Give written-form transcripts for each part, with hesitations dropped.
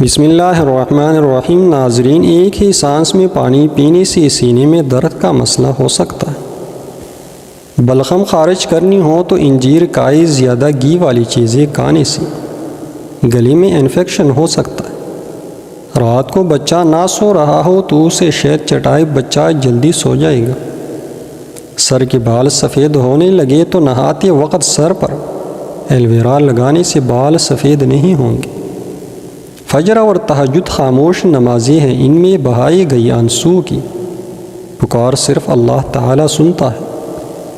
بسم اللہ الرحمن الرحیم۔ ناظرین، ایک ہی سانس میں پانی پینے سے سینے میں درد کا مسئلہ ہو سکتا ہے۔ بلغم خارج کرنی ہو تو انجیر کائی زیادہ گھی والی چیزیں کھانے سے گلے میں انفیکشن ہو سکتا ہے۔ رات کو بچہ نہ سو رہا ہو تو اسے شہد چٹائے، بچہ جلدی سو جائے گا۔ سر کے بال سفید ہونے لگے تو نہاتے وقت سر پر ایلویرا لگانے سے بال سفید نہیں ہوں گے۔ فجر اور تہجد خاموش نمازیں ہیں، ان میں بہائی گئی آنسو کی پکار صرف اللہ تعالیٰ سنتا ہے۔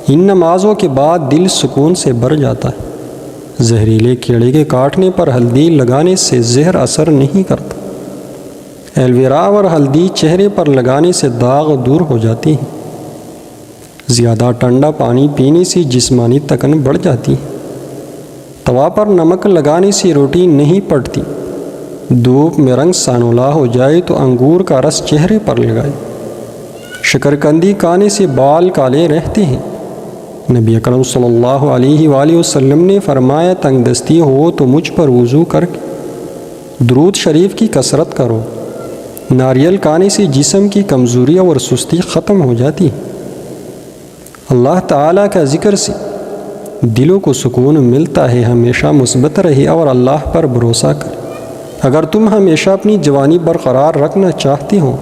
ان نمازوں کے بعد دل سکون سے بھر جاتا ہے۔ زہریلے کیڑے کے کاٹنے پر ہلدی لگانے سے زہر اثر نہیں کرتا۔ ایلویرا اور ہلدی چہرے پر لگانے سے داغ دور ہو جاتی ہیں۔ زیادہ ٹھنڈا پانی پینے سے جسمانی تکن بڑھ جاتی ہے۔ توا پر نمک لگانے سے روٹی نہیں پڑتی۔ دھوپ میں رنگ سانولا ہو جائے تو انگور کا رس چہرے پر لگائے۔ شکرکندی کھانے سے بال کالے رہتے ہیں۔ نبی اکرم صلی اللہ علیہ وآلہ وسلم نے فرمایا، تنگ دستی ہو تو مجھ پر وضو کر کے درود شریف کی کثرت کرو۔ ناریل کھانے سے جسم کی کمزوری اور سستی ختم ہو جاتی ہے۔ اللہ تعالیٰ کا ذکر سے دلوں کو سکون ملتا ہے۔ ہمیشہ مثبت رہے اور اللہ پر بھروسہ کرے۔ اگر تم ہمیشہ اپنی جوانی برقرار رکھنا چاہتے ہو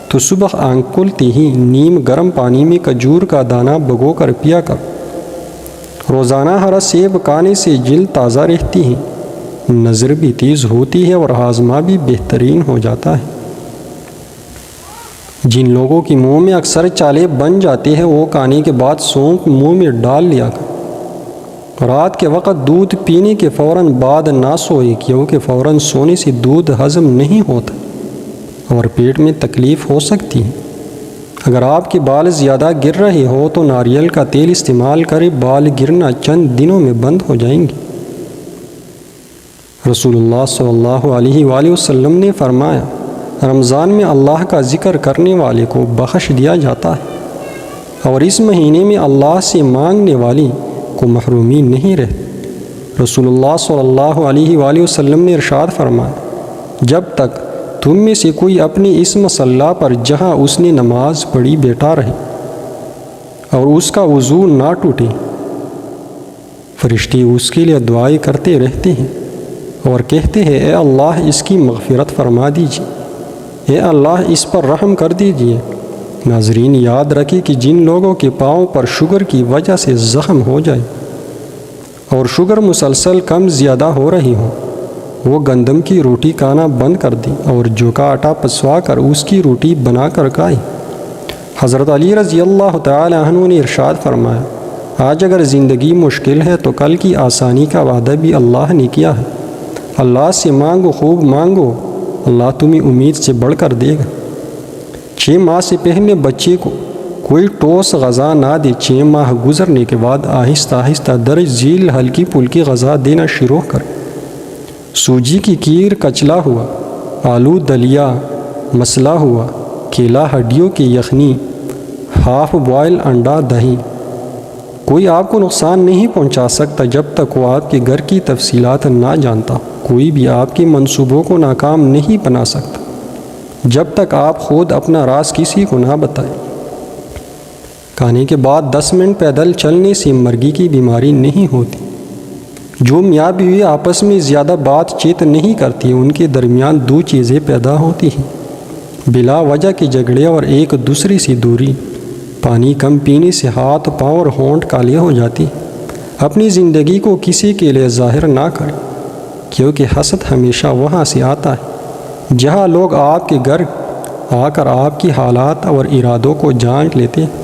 تو صبح آنکھ کھلتے ہی نیم گرم پانی میں کھجور کا دانہ بھگو کر پیا کرو۔ روزانہ ہرا سیب کھانے سے جلد تازہ رہتی ہے، نظر بھی تیز ہوتی ہے اور ہاضمہ بھی بہترین ہو جاتا ہے۔ جن لوگوں کی منہ میں اکثر چالے بن جاتے ہیں وہ کھانے کے بعد سونپ منہ میں ڈال لیا کر۔ رات کے وقت دودھ پینے کے فوراً بعد نہ سوئے، کیونکہ فوراً سونے سے دودھ ہضم نہیں ہوتا اور پیٹ میں تکلیف ہو سکتی ہے۔ اگر آپ کے بال زیادہ گر رہے ہو تو ناریل کا تیل استعمال کریں، بال گرنا چند دنوں میں بند ہو جائیں گے۔ رسول اللہ صلی اللہ علیہ وآلہ وسلم نے فرمایا، رمضان میں اللہ کا ذکر کرنے والے کو بخش دیا جاتا ہے اور اس مہینے میں اللہ سے مانگنے والی کو محرومی نہیں رہتی۔ رسول اللہ صلی اللہ علیہ وآلہ وسلم نے ارشاد فرمایا، جب تک تم میں سے کوئی اپنی اس مصلی پر جہاں اس نے نماز پڑھی بیٹھا رہے اور اس کا وضو نہ ٹوٹے، فرشتے اس کے لیے دعائیں کرتے رہتے ہیں اور کہتے ہیں، اے اللہ اس کی مغفرت فرما دیجیے، اے اللہ اس پر رحم کر دیجیے۔ ناظرین، یاد رکھیں کہ جن لوگوں کے پاؤں پر شوگر کی وجہ سے زخم ہو جائے اور شوگر مسلسل کم زیادہ ہو رہی ہو، وہ گندم کی روٹی کھانا بند کر دیں اور جو کا آٹا پسوا کر اس کی روٹی بنا کر کھائیں۔ حضرت علی رضی اللہ تعالی عنہ نے ارشاد فرمایا، آج اگر زندگی مشکل ہے تو کل کی آسانی کا وعدہ بھی اللہ نے کیا ہے۔ اللہ سے مانگو، خوب مانگو، اللہ تمہیں امید سے بڑھ کر دے گا۔ 6 ماہ سے پہلے بچے کو کوئی ٹھوس غذا نہ دے۔ 6 ماہ گزرنے کے بعد آہستہ آہستہ درج ذیل ہلکی پھلکی غذا دینا شروع کر۔ سوجی کی کھیر، کچلا ہوا، آلو دلیا، مسلہ ہوا، کیلا، ہڈیوں کی یخنی، ہاف بوائل انڈا، دہی۔ کوئی آپ کو نقصان نہیں پہنچا سکتا جب تک وہ آپ کے گھر کی تفصیلات نہ جانتا۔ کوئی بھی آپ کے منصوبوں کو ناکام نہیں بنا سکتا جب تک آپ خود اپنا راز کسی کو نہ بتائیں۔ کھانے کے بعد 10 منٹ پیدل چلنے سے مرگی کی بیماری نہیں ہوتی۔ جو میاں بیوی آپس میں زیادہ بات چیت نہیں کرتی، ان کے درمیان 2 چیزیں پیدا ہوتی ہیں، بلا وجہ کے جھگڑے اور ایک دوسرے سے دوری۔ پانی کم پینے سے ہاتھ، پاؤں اور ہونٹ کالے ہو جاتی۔ اپنی زندگی کو کسی کے لیے ظاہر نہ کریں، کیونکہ حسد ہمیشہ وہاں سے آتا ہے جہاں لوگ آپ کے گھر آ کر آپ کی حالات اور ارادوں کو جانچ لیتے ہیں۔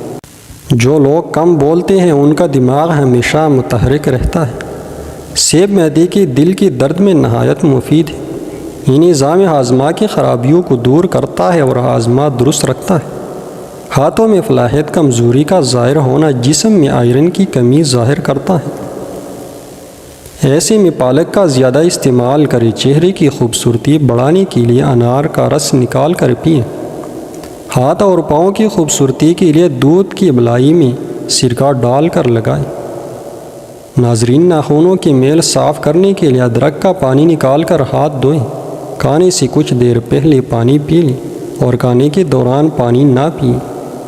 جو لوگ کم بولتے ہیں ان کا دماغ ہمیشہ متحرک رہتا ہے۔ سیب معدے کے دل کے درد میں نہایت مفید ہے۔ یہ نظام ہاضمہ کی خرابیوں کو دور کرتا ہے اور ہاضمہ درست رکھتا ہے۔ ہاتھوں میں فلاحیت، کمزوری کا ظاہر ہونا جسم میں آئرن کی کمی ظاہر کرتا ہے۔ ایسے میں پالک کا زیادہ استعمال کریں۔ چہرے کی خوبصورتی بڑھانے کے لیے انار کا رس نکال کر پئیں۔ ہاتھ اور پاؤں کی خوبصورتی کے لیے دودھ کی بلائی میں سرکہ ڈال کر لگائیں۔ ناظرین، ناخنوں کے میل صاف کرنے کے لیے ادرک کا پانی نکال کر ہاتھ دھوئیں۔ کھانے سے کچھ دیر پہلے پانی پی لیں اور کھانے کے دوران پانی نہ پئیں،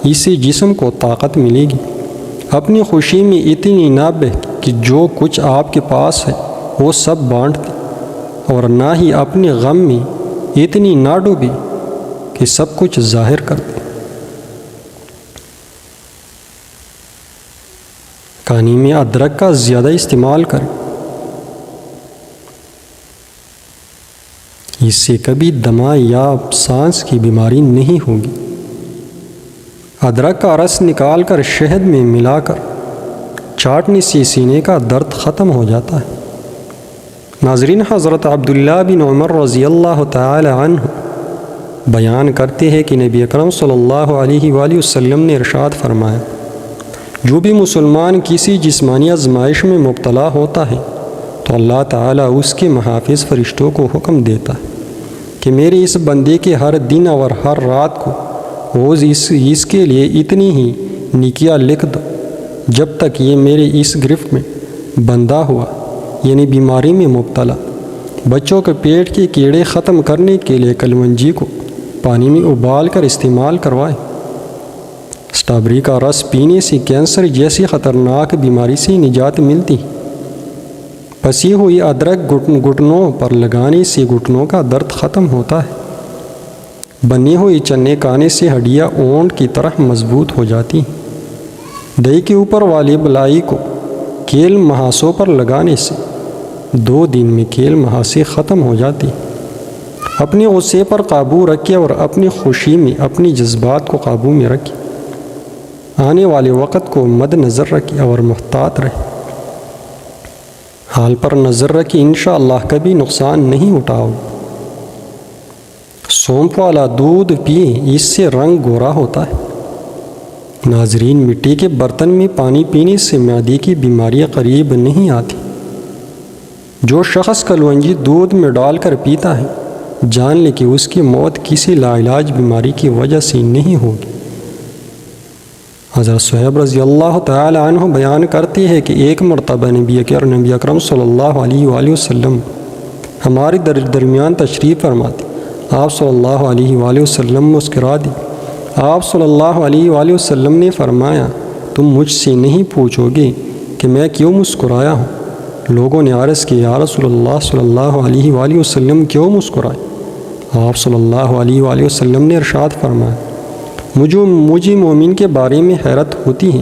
اس سے جسم کو طاقت ملے گی۔ اپنی خوشی میں اتنی نہ بہہ کہ جو کچھ آپ کے پاس ہے وہ سب بانٹ دیں، اور نہ ہی اپنے غم میں اتنی نہ ڈوبے کہ سب کچھ ظاہر کر دیں۔ کھانے میں ادرک کا زیادہ استعمال کریں، اس سے کبھی دمہ یا سانس کی بیماری نہیں ہوگی۔ ادرک کا رس نکال کر شہد میں ملا کر چاٹنے سے سینے کا درد ختم ہو جاتا ہے۔ ناظرین، حضرت عبداللہ بن عمر رضی اللہ تعالی عنہ بیان کرتے ہیں کہ نبی اکرم صلی اللہ علیہ وآلہ وسلم نے ارشاد فرمایا، جو بھی مسلمان کسی جسمانی آزمائش میں مبتلا ہوتا ہے تو اللہ تعالیٰ اس کے محافظ فرشتوں کو حکم دیتا ہے کہ میرے اس بندے کے ہر دن اور ہر رات کو روز اس کے لیے اتنی ہی نیکیاں لکھ دو جب تک یہ میرے اس گرفت میں بندہ ہوا، یعنی بیماری میں مبتلا۔ بچوں کے پیٹ کے کیڑے ختم کرنے کے لیے کلونجی کو پانی میں ابال کر استعمال کروائیں۔ اسٹرابیری کا رس پینے سے کینسر جیسی خطرناک بیماری سے نجات ملتی۔ پسی ہوئی ادرک گھٹنوں پر لگانے سے گھٹنوں کا درد ختم ہوتا ہے۔ بنی ہوئی چنے کھانے سے ہڈیاں اونٹ کی طرح مضبوط ہو جاتی ہیں۔ دہی کے اوپر والی بلائی کو کیل مہاسوں پر لگانے سے 2 دن میں کیل مہاسے ختم ہو جاتی۔ اپنے غصے پر قابو رکھیں اور اپنی خوشی میں اپنی جذبات کو قابو میں رکھیں۔ آنے والے وقت کو مد نظر رکھیں اور محتاط رہیں۔ حال پر نظر رکھیں، انشاءاللہ کبھی نقصان نہیں اٹھاؤ۔ سونف والا دودھ پئیں، اس سے رنگ گورا ہوتا ہے۔ ناظرین، مٹی کے برتن میں پانی پینے سے معدے کی بیماریاں قریب نہیں آتی۔ جو شخص کلونجی دودھ میں ڈال کر پیتا ہے جان لے کہ اس کی موت کسی لاعلاج بیماری کی وجہ سے نہیں ہوگی۔ حضرت صہیب رضی اللہ تعالی عنہ بیان کرتے ہیں کہ ایک مرتبہ نبی اکرم صلی اللہ علیہ وآلہ وسلم ہمارے درمیان تشریف فرماتے۔ آپ صلی اللہ علیہ وآلہ وسلم مسکرا دی۔ آپ صلی اللہ علیہ وآلہ وسلم نے فرمایا، تم مجھ سے نہیں پوچھو گے کہ میں کیوں مسکرایا ہوں؟ لوگوں نے عرض کی، یا رسول اللہ صلی اللہ علیہ وآلہ وسلم کیوں مسکرائے؟ آپ صلی اللہ علیہ وآلہ وسلم نے ارشاد فرمایا، مجھے مومن کے بارے میں حیرت ہوتی ہے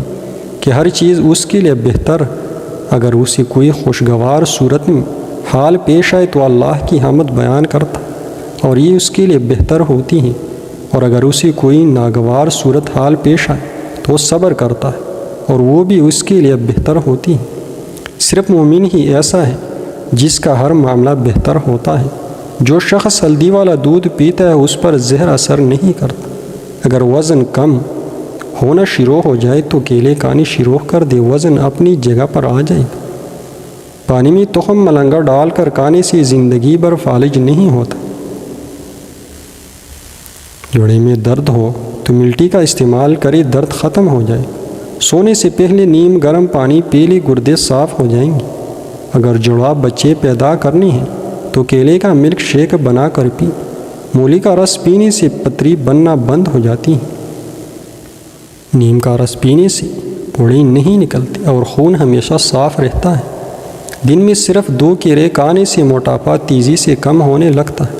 کہ ہر چیز اس کے لیے بہتر، اگر اسے کوئی خوشگوار صورت میں حال پیش آئے تو اللہ کی حمد بیان کرتا اور یہ اس کے لیے بہتر ہوتی ہے، اور اگر اسے کوئی ناگوار صورت حال پیش آئے تو وہ صبر کرتا ہے اور وہ بھی اس کے لیے بہتر ہوتی ہے۔ صرف مومن ہی ایسا ہے جس کا ہر معاملہ بہتر ہوتا ہے۔ جو شخص ہلدی والا دودھ پیتا ہے اس پر زہر اثر نہیں کرتا۔ اگر وزن کم ہونا شروع ہو جائے تو کیلے کھانے شروع کر دے، وزن اپنی جگہ پر آ جائے گا۔ پانی میں تخم ملنگا ڈال کر کھانے سے زندگی بھر فالج نہیں ہوتا۔ جوڑے میں درد ہو تو ملٹی کا استعمال کرے، درد ختم ہو جائے۔ سونے سے پہلے نیم گرم پانی پی لے، گردے صاف ہو جائیں گے۔ اگر جڑواں بچے پیدا کرنے ہیں تو کیلے کا ملک شیک بنا کر پی۔ مولی کا رس پینے سے پتری بننا بند ہو جاتی ہے۔ نیم کا رس پینے سے پھوڑی نہیں نکلتی اور خون ہمیشہ صاف رہتا ہے۔ دن میں صرف 2 کیلے کھانے سے موٹاپا تیزی سے کم ہونے لگتا ہے۔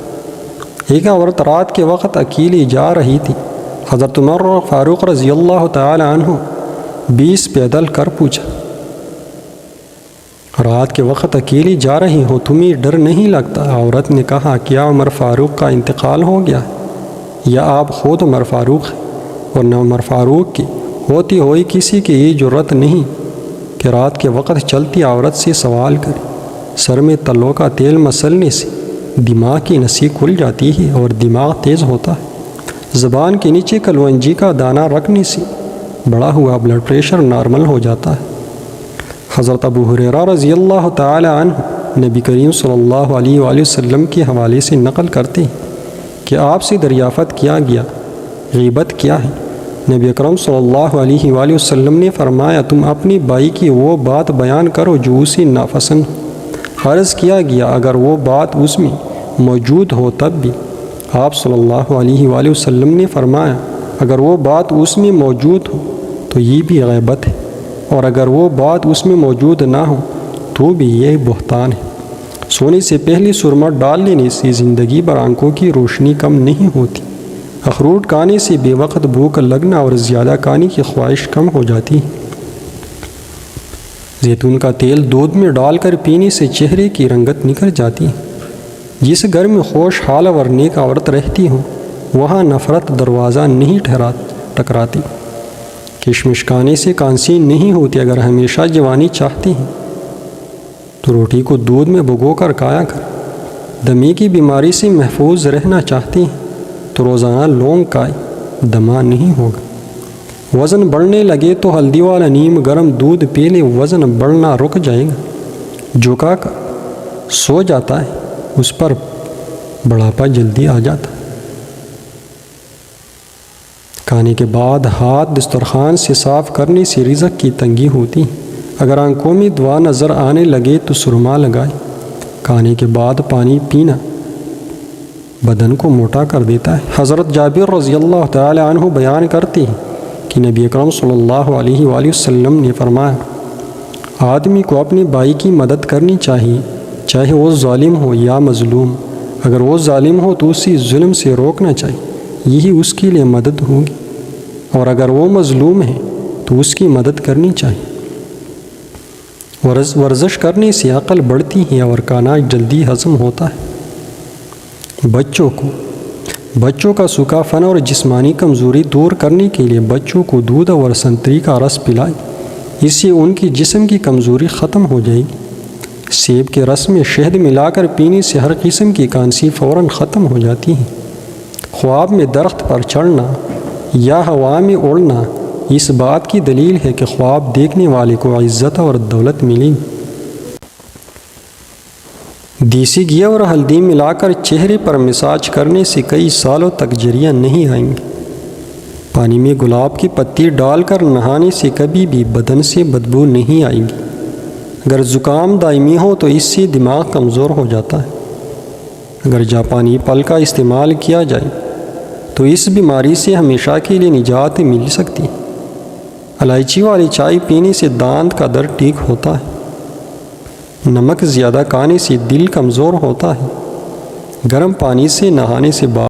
ایک عورت رات کے وقت اکیلی جا رہی تھی۔ حضرت عمر فاروق رضی اللہ تعالی عنہ 20 پیدل کر پوچھا، رات کے وقت اکیلی جا رہی ہو، تمہیں ڈر نہیں لگتا؟ عورت نے کہا، کیا عمر فاروق کا انتقال ہو گیا یا آپ خود عمر فاروق ہیں؟ اور نہ عمر فاروق کی ہوتی ہوئی کسی کی یہ جرت نہیں کہ رات کے وقت چلتی عورت سے سوال کرے۔ سر میں تلوں کا تیل مسلنے سے دماغ کی نسی کھل جاتی ہے اور دماغ تیز ہوتا ہے۔ زبان کے نیچے کلونجی کا دانہ رکھنے سے بڑھا ہوا بلڈ پریشر نارمل ہو جاتا ہے۔ حضرت ابو ہریرہ رضی اللہ تعالی عنہ نبی کریم صلی اللہ علیہ وآلہ وسلم کے حوالے سے نقل کرتے ہیں کہ آپ سے دریافت کیا گیا، غیبت کیا ہے؟ نبی اکرم صلی اللہ علیہ وآلہ وسلم نے فرمایا، تم اپنی بھائی کی وہ بات بیان کرو جو اسے ناپسند ہو۔ عرض کیا گیا، اگر وہ بات اس میں موجود ہو تب بھی آپ صلی اللہ علیہ وآلہ وسلم نے فرمایا اگر وہ بات اس میں موجود ہو تو یہ بھی غیبت ہے، اور اگر وہ بات اس میں موجود نہ ہو تو بھی یہ بہتان ہے۔ سونے سے پہلے سرما ڈال لینے سے زندگی بھر آنکھوں کی روشنی کم نہیں ہوتی۔ اخروٹ کھانے سے بے وقت بھوک لگنا اور زیادہ کھانے کی خواہش کم ہو جاتی ہے۔ زیتون کا تیل دودھ میں ڈال کر پینے سے چہرے کی رنگت نکل جاتی ہے۔ جس گھر میں خوشحال اور نیک عورت رہتی ہو وہاں نفرت دروازہ نہیں ٹکراتی۔ کشمش کھانے سے کانسی نہیں ہوتی۔ اگر ہمیشہ جوانی چاہتی ہیں تو روٹی کو دودھ میں بھگو کر کھایا کر۔ دمے کی بیماری سے محفوظ رہنا چاہتی ہیں تو روزانہ لونگ کھائے، دمہ نہیں ہوگا۔ وزن بڑھنے لگے تو ہلدی والا نیم گرم دودھ پی لے، وزن بڑھنا رک جائے گا۔ جھکا کر سو جاتا ہے اس پر بڑھاپا جلدی آ جاتا۔ کھانے کے بعد ہاتھ دسترخوان سے صاف کرنے سے رزق کی تنگی ہوتی ہے۔ اگر آنکھوں میں دعا نظر آنے لگے تو سرما لگائے۔ کھانے کے بعد پانی پینا بدن کو موٹا کر دیتا ہے۔ حضرت جابر رضی اللہ تعالی عنہ بیان کرتے ہیں کہ نبی اکرم صلی اللہ علیہ وآلہ وسلم نے فرمایا آدمی کو اپنے بھائی کی مدد کرنی چاہیے، چاہے وہ ظالم ہو یا مظلوم۔ اگر وہ ظالم ہو تو اسی ظلم سے روکنا چاہیے، یہی اس کے لیے مدد ہوگی، اور اگر وہ مظلوم ہے تو اس کی مدد کرنی چاہیے۔ ورزش کرنے سے عقل بڑھتی ہے اور کھانا جلدی ہضم ہوتا ہے۔ بچوں کا سوکھاپن اور جسمانی کمزوری دور کرنے کے لیے بچوں کو دودھ اور سنتری کا رس پلائیں، اس سے ان کی جسم کی کمزوری ختم ہو جائے گی۔ سیب کے رس میں شہد ملا کر پینے سے ہر قسم کی کانسی فوراً ختم ہو جاتی ہے۔ خواب میں درخت پر چڑھنا یا ہوا میں اڑنا اس بات کی دلیل ہے کہ خواب دیکھنے والے کو عزت اور دولت ملے گی۔ دیسی گھی اور ہلدی ملا کر چہرے پر مساج کرنے سے کئی سالوں تک جریاں نہیں آئیں گے۔ پانی میں گلاب کی پتی ڈال کر نہانے سے کبھی بھی بدن سے بدبو نہیں آئے گی۔ اگر زکام دائمی ہو تو اس سے دماغ کمزور ہو جاتا ہے۔ اگر جاپانی پھل کا استعمال کیا جائے تو اس بیماری سے ہمیشہ کے لیے نجات مل سکتی ہے۔ الائچی والی چائے پینے سے دانت کا درد ٹھیک ہوتا ہے۔ نمک زیادہ کھانے سے دل کمزور ہوتا ہے۔ گرم پانی سے نہانے سے